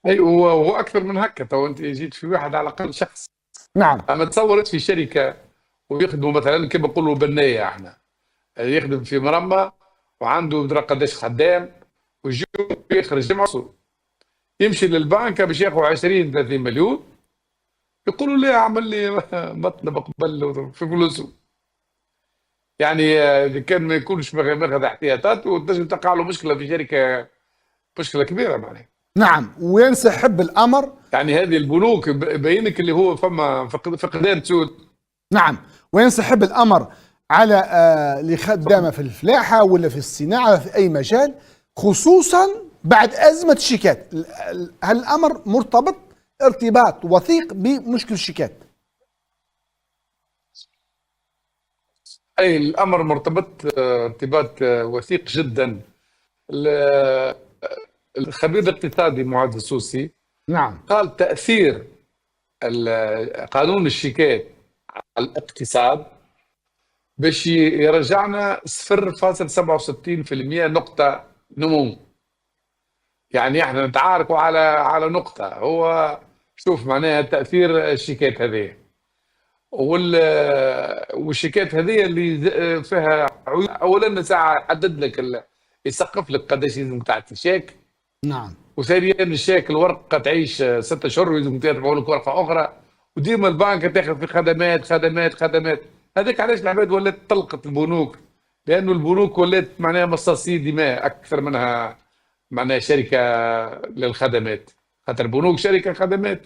اي هو اكثر من هكا. تو انت جيت في واحد على الاقل شخص. نعم. اما تصورت في شركه ويخدموا مثلا كما نقولوا بنيه احنا، يخدم في مرمى وعنده مدري قداش خدام، ويجي يخرج جمعة، يمشي للبنك باش ياخذ 20 30 مليون، يقولوا لي اعمل لي مطلب قبل في فلوسه. يعني اذا كان ما يكونش ماخذ احتياطات وتنجم تقع له مشكله في شركه، مشكله كبيره معناها. نعم، وينسحب الأمر. يعني هذه البنوك يبينك اللي هو فما فقدان سود. نعم، وينسحب الأمر على اللي خدامة في الفلاحة ولا في الصناعة في أي مجال، خصوصا بعد أزمة الشيكات. هل الأمر مرتبط ارتباط وثيق بمشكل الشيكات؟ اي الامر مرتبط ارتباط وثيق جدا. ال- الخبير الاقتصادي معاذ السوسي نعم. قال تاثير قانون الشيكات على الاقتصاد باش يرجعنا 0.67% نقطة نمو. يعني احنا نتعاركوا على نقطة. هو شوف معناها تأثير الشيكات هذه والشيكات هذه اللي فيها عيوب. اولا ساعة يحدد لك يسقف لك قداش لازم تعطي شيك. نعم. وثانيا الشيك الورقة تعيش 6 اشهر ولازم يطبعوا لك ورقة أخرى. وديما البنك تاخذ في خدمات خدمات خدمات. هذاك علاش العباد ولات طلقت البنوك، لانه البنوك ولات معناها مصاصي دماء اكثر منها معناها شركه للخدمات. خاطر البنوك شركه خدمات.